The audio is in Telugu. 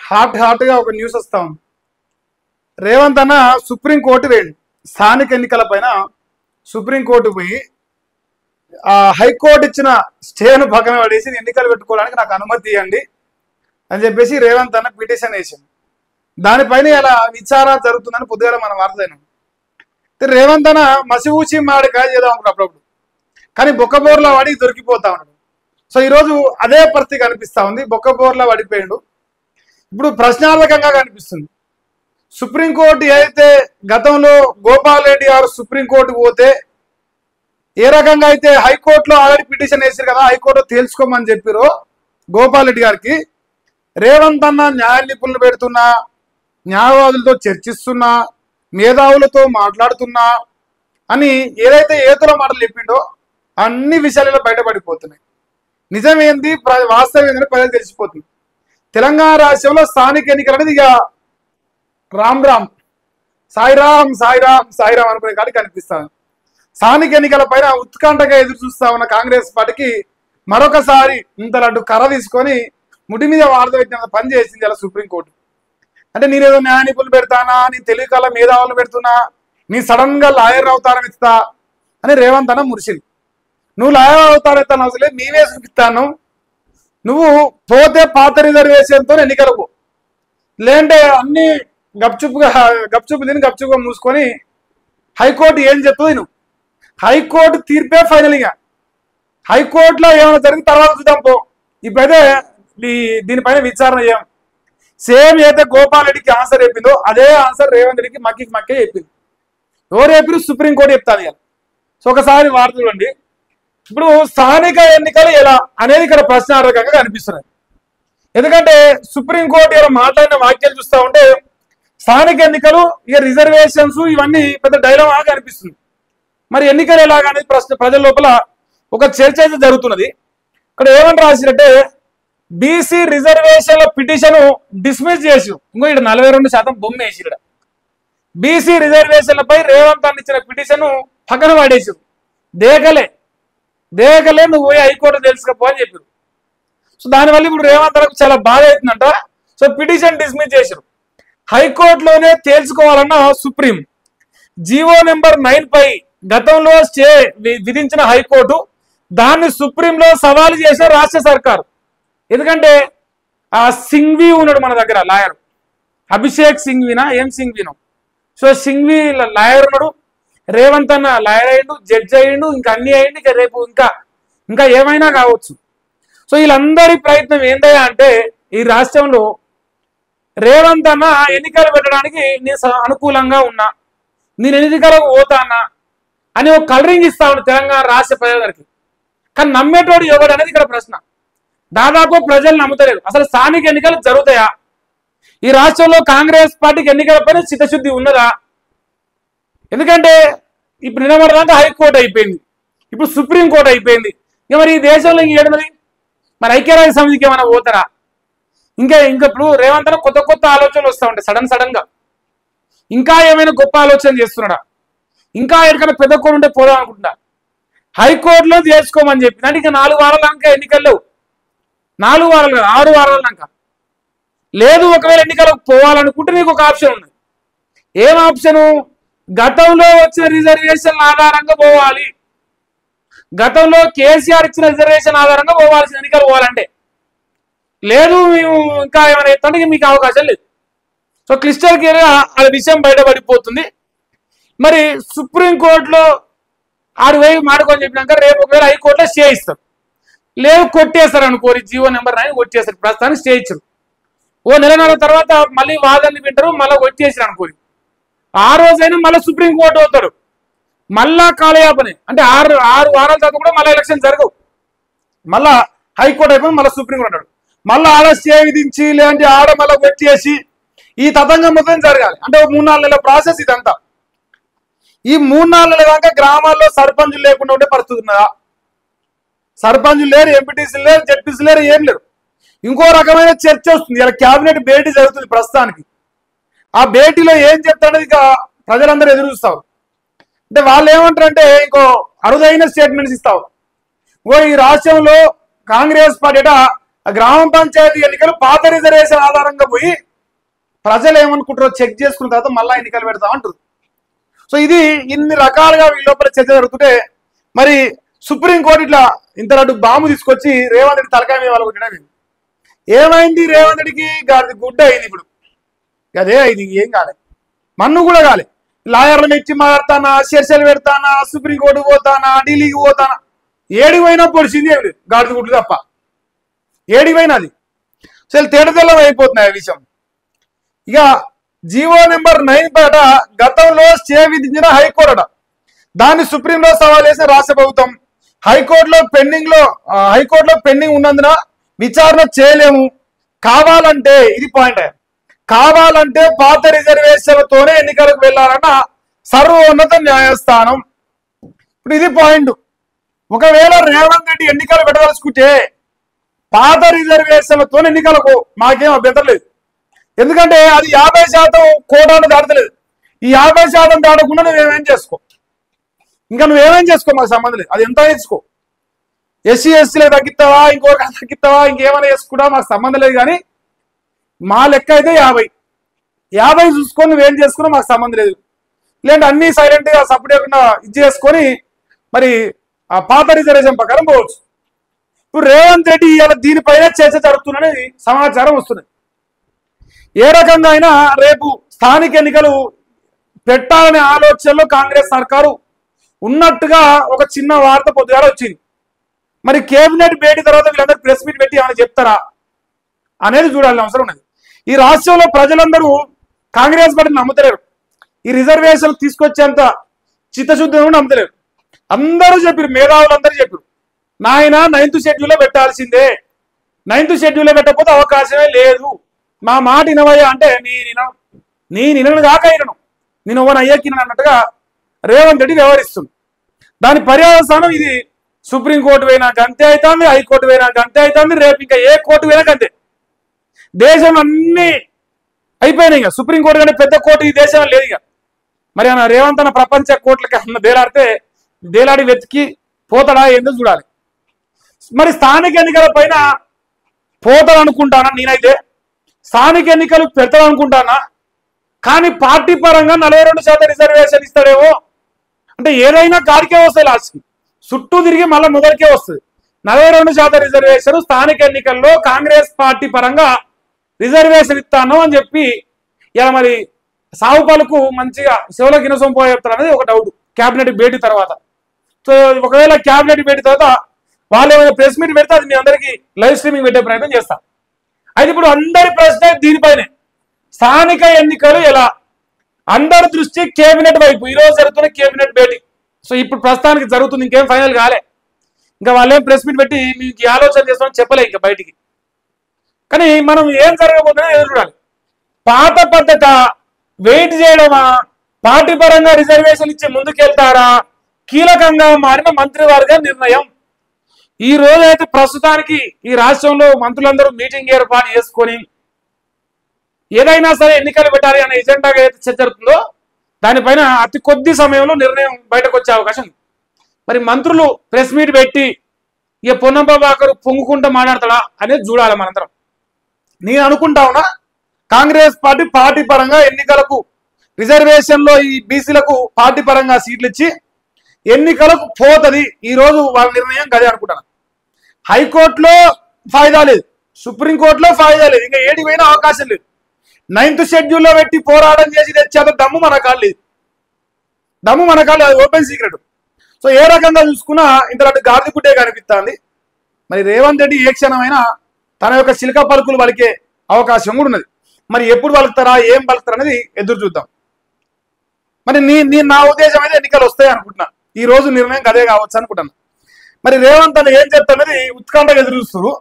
హాట్గా ఒక న్యూస్ వస్తా ఉంది. రేవంత్ అన్న సుప్రీంకోర్టు వేయండి. స్థానిక ఎన్నికల పైన సుప్రీంకోర్టు పోయి హైకోర్టు ఇచ్చిన స్టేను పక్కన పడేసి ఎన్నికలు పెట్టుకోవడానికి నాకు అనుమతి ఇవ్వండి అని చెప్పేసి రేవంత్ అన్న పిటిషన్ వేసింది. దానిపైన ఇలా విచారణ జరుగుతుందని పొద్దుగాల మనం వార్తలైనాం. రేవంత్ అన్న మసిపూసి మాడికాయ చేద్దాం అప్పుడప్పుడు, కానీ బొక్కబోర్లో పడి దొరికిపోతా ఉన్నాడు. సో ఈరోజు అదే పరిస్థితి కనిపిస్తా ఉంది. బొక్కబోర్లో పడిపోయాడు. ఇప్పుడు ప్రశ్నార్థకంగా కనిపిస్తుంది. సుప్రీంకోర్టు ఏదైతే గతంలో గోపాల్ రెడ్డి గారు సుప్రీంకోర్టుకు పోతే ఏ రకంగా అయితే హైకోర్టులో ఆల్రెడీ పిటిషన్ వేసారు కదా, హైకోర్టులో తేల్చుకోమని చెప్పారో గోపాల్ రెడ్డి గారికి, రేవంత్ అన్న న్యాయ నిపుణులు పెడుతున్నా, న్యాయవాదులతో చర్చిస్తున్నా, మేధావులతో మాట్లాడుతున్నా అని ఏదైతే ఏతుల మాటలు చెప్పిండో అన్ని విషయాలలో బయటపడిపోతున్నాయి. నిజమేంది వాస్తవం ఏంటంటే ప్రజలు తెలిసిపోతుంది. తెలంగాణ రాష్ట్రంలో స్థానిక ఎన్నికలు అనేది ఇక రామ్ రామ్ సాయిరామ్ సాయిరామ్ సాయిరామ్ అనుకునే కాడికి కనిపిస్తాను. స్థానిక ఎన్నికల పైన ఉత్కంఠగా ఎదురు చూస్తా ఉన్న కాంగ్రెస్ పార్టీకి మరొకసారి ఇంత లడ్డు కర్ర తీసుకొని ముడి మీద వార్త పెట్టినంత పని చేసింది అలా సుప్రీంకోర్టు. అంటే నేనేదో న్యాయ నిపుణులు పెడతానా, నీ తెలుగు కళ మేధావులు పెడుతున్నా, నీ సడన్ గా లాయర్ అవతారం ఇస్తా అని రేవంత్ అన్న మురిసింది. నువ్వు లాయర్ అవతారం ఇస్తాను అవసరం, నీవే చూపిస్తాను. నువ్వు పోతే పాత రిజర్వేషన్తో ఎన్నికలకు, లేదంటే అన్ని గప్చుపు తిని గప్చుపుగా మూసుకొని హైకోర్టు ఏం చెప్తుంది నువ్వు. హైకోర్టు తీర్పే ఫైనల్గా. హైకోర్టులో ఏమైనా జరిగిన తర్వాత చూద్దాం పో. ఇప్పుడైతే దీనిపైన విచారణ చేయం. సేమ్ అయితే గోపాల్ రెడ్డికి ఆన్సర్ చెప్పిందో అదే ఆన్సర్ రేవంత్ రెడ్డికి మక్కే చెప్పింది. ఎవరు చెప్పారు? సుప్రీంకోర్టు చెప్తాను ఇక. సో ఒకసారి వార్త చూడండి. ఇప్పుడు స్థానిక ఎన్నికలు ఎలా అనేది ఇక్కడ ప్రశ్నార్థకంగా కనిపిస్తున్నాయి. ఎందుకంటే సుప్రీంకోర్టు ఇలా మాట్లాడిన వాక్యాలు చూస్తూ ఉంటే స్థానిక ఎన్నికలు ఇక రిజర్వేషన్స్ ఇవన్నీ పెద్ద డైలమాగా కనిపిస్తుంది. మరి ఎన్నికలు ఎలాగనేది ప్రజల లోపల ఒక చర్చ అయితే జరుగుతున్నది. ఇక్కడ ఏమని రాసినట్టే బీసీ రిజర్వేషన్ల పిటిషన్ డిస్మిస్ చేసి ఇంకో ఇక్కడ 42% బొమ్మ వేసి ఇక్కడ బీసీ రిజర్వేషన్లపై రేవంత్ అన్న ఇచ్చిన పిటిషన్ పక్కన పడేసి దేకలే నువ్వు పోయి హైకోర్టు తెలుసుకోపో అని చెప్పారు. సో దానివల్ల ఇప్పుడు రేవంత్ అన్నకు చాలా బాధ అవుతుందంట. సో పిటిషన్ డిస్మిస్ చేశారు. హైకోర్టులోనే తేల్చుకోవాలన్న సుప్రీం. జీవో నెంబర్ 9 పై గతంలో స్టే విధించిన హైకోర్టు దాన్ని సుప్రీంలో సవాలు చేసిన రాష్ట్ర సర్కారు. ఎందుకంటే ఆ సింఘ్వి ఉన్నాడు మన దగ్గర లాయర్, అభిషేక్ సింఘ్వినా ఏం సింఘ్వినో. సో సింఘ్వి లాయర్ ఉన్నాడు, రేవంత్ అన్న లాయర్ అయ్యిండు, జడ్జ్ అయ్యిండు, ఇంకా అన్ని అయ్యిండు, ఇక రేపు ఇంకా ఏమైనా కావచ్చు. సో వీళ్ళందరి ప్రయత్నం ఏందయ్యా అంటే ఈ రాష్ట్రంలో రేవంత్ అన్న ఎన్నికలు పెట్టడానికి నేను అనుకూలంగా ఉన్నా, నేను ఎన్నికలకు పోతానా అని ఒక కలరింగ్ ఇస్తా ఉన్నాడు తెలంగాణ రాష్ట్ర ప్రజలకి. కానీ నమ్మేటోడు ఎవడు అనేది ఇక్కడ ప్రశ్న. దాదాపు ప్రజలు నమ్ముతలేరు. అసలు స్థానిక ఎన్నికలు జరుగుతాయా? ఈ రాష్ట్రంలో కాంగ్రెస్ పార్టీకి ఎన్నికలపైన చిత్తశుద్ధి ఉన్నదా? ఎందుకంటే ఇప్పుడు నిలబడదాకా హైకోర్టు అయిపోయింది, ఇప్పుడు సుప్రీంకోర్టు అయిపోయింది. ఇక మరి ఈ దేశంలో ఇంకేడున్నది? మరి ఐక్యరాజ్య సమితికి ఏమైనా పోతారా? ఇంకా ఇప్పుడు రేవంత్ అన్న కొత్త ఆలోచనలు వస్తూ ఉంటాయి సడన్ గా. ఇంకా ఏమైనా గొప్ప ఆలోచన చేస్తున్నాడా? ఇంకా ఎక్కడికైనా పెద్ద కోరు ఉంటే పోదాం అనుకుంటా. హైకోర్టులో చేసుకోమని చెప్పి అంటే ఇక 4 వారాల దాకా ఎన్నికలు లేవు. 4 వారాలు కాదు, 6 వారాల దాకా లేదు. ఒకవేళ ఎన్నికలకు పోవాలనుకుంటే నీకు ఒక ఆప్షన్ ఉంది. ఏం ఆప్షను? గతంలో వచ్చిన రిజర్వేషన్ ఆధారంగా పోవాలి. గతంలో కేసీఆర్ ఇచ్చిన రిజర్వేషన్ ఆధారంగా పోవాల్సిన ఎన్నికలు పోవాలంటే లేదు, మేము ఇంకా ఏమైనా ఎత్తంటే మీకు అవకాశం లేదు. సో క్లిస్టర్ క్లియర్గా ఆ విషయం బయటపడిపోతుంది. మరి సుప్రీంకోర్టులో 6,000 మాడుకొని చెప్పినాక రేపు ఒకవేళ హైకోర్టులో స్టే ఇస్తారు, లేవు కొట్టేస్తారు అనుకోరి, జీవో నెంబర్ 9 కొట్టేస్తారు. ప్రస్తుతానికి స్టే ఇచ్చారు. ఓ నెలన్నర తర్వాత మళ్ళీ వాదనలు వింటారు, మళ్ళీ కొట్టేసారు అనుకోరి. ఆ రోజైనా మళ్ళీ సుప్రీంకోర్టు అవుతారు, మళ్ళా కాలయాపనే. అంటే 6 వారాల తర్వాత కూడా మళ్ళీ ఎలక్షన్ జరగవు. మళ్ళా హైకోర్టు అయిపోయి మళ్ళీ సుప్రీంకోర్టు అంటాడు, మళ్ళీ ఆడ స్టే విధించి లేదంటే ఆడ మళ్ళీ కొట్టేసి ఈ తతంగం మొత్తం జరగాలి. అంటే 3-4 నెలల ప్రాసెస్ ఇదంతా. ఈ 3-4 నెలల దాకా గ్రామాల్లో సర్పంచులు లేకుండా ఉండే పరిస్థితి ఉన్నదా? సర్పంచులు లేరు, ఎంపీటీసీలు లేరు, జడ్పీసీలు లేరు, ఏం లేరు. ఇంకో రకమైన చర్చ వస్తుంది. ఇలా క్యాబినెట్ భేటీ జరుగుతుంది ప్రస్తుతానికి. ఆ భేటీలో ఏం చెప్తాడో ఇక ప్రజలందరూ ఎదురు చూస్తారు. అంటే వాళ్ళు ఏమంటారంటే ఇంకో అరుదైన స్టేట్మెంట్స్ ఇస్తావు. ఈ రాష్ట్రంలో కాంగ్రెస్ పార్టీ ఆ గ్రామ పంచాయతీ ఎన్నికలు పాత రిజర్వేషన్ ఆధారంగా పోయి ప్రజలు ఏమనుకుంటారో చెక్ చేసుకున్న తర్వాత మళ్ళా ఎన్నికలు పెడతామంటారు. సో ఇది ఇన్ని రకాలుగా వీళ్ళ లోపల చర్చ జరుగుతుంటే మరి సుప్రీంకోర్టు ఇట్లా ఇంతలాంటి బాంబు తీసుకొచ్చి రేవంత్ రెడ్డి తలకాయ మీద వాళ్ళు కొట్టడం ఏమైంది? రేవంత్ రెడ్డికి గుడ్డ అయింది. ఇప్పుడు అదే ఇది ఏం కాలే, మన్ను కూడా కాలే. లాయర్లను ఇచ్చి మాట్లాడతానా, చర్చలు పెడతానా, సుప్రీంకోర్టు పోతానా, ఢిల్లీకి పోతానా, ఏడికి పోయినా పొడిచింది ఏమి లేదు, గాడిద గుడ్లు తప్ప ఏడికి పోయినా అది అసలు తేటతెల్లం అయిపోతున్నాయి ఆ విషయం. ఇక జీవో నెంబర్ 9 పేట గతంలో స్టే విధించిన హైకోర్టు అట, దాన్ని సుప్రీంలో సవాల్ చేసిన రాష్ట్ర ప్రభుత్వం. హైకోర్టులో పెండింగ్ ఉన్నందున విచారణ చేయలేము, కావాలంటే ఇది పాయింట్, కావాలంటే పాత రిజర్వేషన్లతోనే ఎన్నికలకు వెళ్లాలన్న సర్వోన్నత న్యాయస్థానం. ఇప్పుడు ఇది పాయింట్. ఒకవేళ రేవంత్ రెడ్డి ఎన్నికలు పెట్టదలుచుకుంటే పాత రిజర్వేషన్లతో ఎన్నికలకు మాకేం అభ్యంతరం లేదు. ఎందుకంటే అది 50% కోటాను దాటలేదు. ఈ 50% దాటకుండా నువ్వేమేం చేసుకో, ఇంకా నువ్వేమేం చేసుకో, మాకు సంబంధం లేదు. అది ఎంత చేసుకో, ఎస్సీ ఎస్సీలకు తగ్గిస్తావా, ఇంకొక తగ్గిస్తావా, ఇంకేమైనా చేసుకుంటా, మాకు సంబంధం లేదు. కానీ మా లెక్క అయితే 50 చూసుకొని నువ్వేం చేసుకున్నా మాకు సంబంధం లేదు. లేదంటే అన్ని సైలెంట్ గా సపోర్ట్ చేయకుండా ఇది చేసుకొని మరి ఆ పాత రిజర్వేషన్ ప్రకారం పోవచ్చు. ఇప్పుడు రేవంత్ రెడ్డి ఇవాళ దీనిపైన చర్చ జరుగుతుందని సమాచారం వస్తుంది. ఏ రకంగా అయినా రేపు స్థానిక ఎన్నికలు పెట్టాలనే ఆలోచనలో కాంగ్రెస్ సర్కారు ఉన్నట్టుగా ఒక చిన్న వార్త పొద్దుగాల వచ్చింది. మరి కేబినెట్ భేటీ తర్వాత వీళ్ళందరూ ప్రెస్ మీట్ పెట్టి ఏమైనా చెప్తారా అనేది చూడాల్సిన అవసరం ఉన్నది. ఈ రాష్ట్రంలో ప్రజలందరూ కాంగ్రెస్ పార్టీని నమ్ముతలేరు, ఈ రిజర్వేషన్ తీసుకొచ్చేంత చిత్తశుద్ధి నమ్ముతలేరు. అందరూ చెప్పారు, మేధావులందరూ చెప్పారు, నాయన 9th షెడ్యూల్లో పెట్టాల్సిందే, 9th షెడ్యూల్లో పెట్టకపోతే అవకాశమే లేదు, మా మాట వినవయ్యా అంటే నేను కాక అయినను, నేను ఓవన్ అయ్యకిన అన్నట్టుగా రేవంత్ రెడ్డి వ్యవహరిస్తుంది. దాని పర్యవసానం ఇది సుప్రీంకోర్టు పోయినాక అంతే అవుతుంది, హైకోర్టు పోయినాక అంతే అవుతుంది, రేపు ఇంకా ఏ కోర్టు పోయినాక అంతే. దేశం అన్ని అయిపోయినాయి. ఇక సుప్రీంకోర్టు కంటే పెద్ద కోర్టు ఈ దేశంలో లేదు. ఇక మరి అన్న రేవంత్ అన్న ప్రపంచ కోర్టులకి అన్న దేలాడి వెతికి పోతాడా ఏందో చూడాలి. మరి స్థానిక ఎన్నికల పైన పోతాడనుకుంటానా, నేనైతే స్థానిక ఎన్నికలు పెడతాడనుకుంటానా. కానీ పార్టీ పరంగా 42% రిజర్వేషన్ ఇస్తాడేమో అంటే ఏదైనా కాడికే వస్తాయి, లాస్ట్కి చుట్టూ తిరిగి మళ్ళీ మొదటికే వస్తుంది. 42% రిజర్వేషన్ స్థానిక ఎన్నికల్లో కాంగ్రెస్ పార్టీ పరంగా రిజర్వేషన్ ఇస్తాను అని చెప్పి ఇలా మరి సాగు పలుకు మంచిగా శివలో గినసం పోయేస్తారు అనేది ఒక డౌట్ క్యాబినెట్ భేటీ తర్వాత. సో ఒకవేళ క్యాబినెట్ భేటీ తర్వాత వాళ్ళు ఏమైనా ప్రెస్ మీట్ పెడితే అది మీ అందరికీ లైవ్ స్ట్రీమింగ్ పెట్టే ప్రయత్నం చేస్తాం. అయితే ఇప్పుడు అందరి ప్రశ్న దీనిపైనే, స్థానిక ఎన్నికలు ఎలా, అందరి దృష్టి కేబినెట్ వైపు. ఈరోజు జరుగుతున్న కేబినెట్ భేటీ, సో ఇప్పుడు ప్రస్తుతానికి జరుగుతుంది, ఇంకేం ఫైనల్ కాలే. ఇంకా వాళ్ళేం ప్రెస్ మీట్ పెట్టి మీకు ఈ ఆలోచన చేస్తామని చెప్పలే ఇంకా బయటికి. కానీ మనం ఏం జరగబోతుందో ఎదురు చూడాలి. పాత పద్ధత వెయిట్ చేయడమా, పార్టీ పరంగా రిజర్వేషన్ ఇచ్చి ముందుకెళ్తారా, కీలకంగా మారిన మంత్రివర్గ నిర్ణయం. ఈ రోజు అయితే ప్రస్తుతానికి ఈ రాష్ట్రంలో మంత్రులందరూ మీటింగ్ ఏర్పాటు చేసుకొని ఏదైనా సరే ఎన్నికలు పెట్టాలి అనే ఎజెండాగా అయితే చర్చ జరుగుతుందో దానిపైన అతి కొద్ది సమయంలో నిర్ణయం బయటకు వచ్చే అవకాశం ఉంది. మరి మంత్రులు ప్రెస్ మీట్ పెట్టి ఇక పొన్నం ప్రభాకర్ పొంగుకుంటూ మాట్లాడతాడా అనేది చూడాలి మనందరం. నేను అనుకుంటా ఉన్నా కాంగ్రెస్ పార్టీ పరంగా ఎన్నికలకు రిజర్వేషన్లో ఈ బీసీలకు పార్టీ పరంగా సీట్లు ఇచ్చి ఎన్నికలకు పోతుంది. ఈ రోజు వాళ్ళ నిర్ణయం గదే అనుకుంటాను. హైకోర్టులో ఫాయిదా లేదు, సుప్రీంకోర్టులో ఫాయిదా లేదు, ఇంకా ఏడికి పోయినా అవకాశం లేదు. 9th షెడ్యూల్లో పెట్టి పోరాటం చేసి తెచ్చేంత దమ్ము మన కాళ్ళు లేదు, అది ఓపెన్ సీక్రెట్. సో ఏ రకంగా చూసుకున్నా ఇంతలాంటి గాడిదగుడ్డే కనిపిస్తుంది. మరి రేవంత్ రెడ్డి ఏ క్షణమైనా తన యొక్క చిలక పలుకులు పలికే అవకాశం కూడా ఉన్నది. మరి ఎప్పుడు పలుకుతారా, ఏం పలుకుతారా అనేది ఎదురు చూద్దాం. మరి నా ఉద్దేశం అయితే ఎన్నికలు వస్తాయి అనుకుంటున్నా. ఈ రోజు నిర్ణయం అదే కావచ్చు అనుకుంటాను. మరి రేవంత్ అని ఏం చెప్తానది ఉత్కంఠగా ఎదురు చూస్తారు.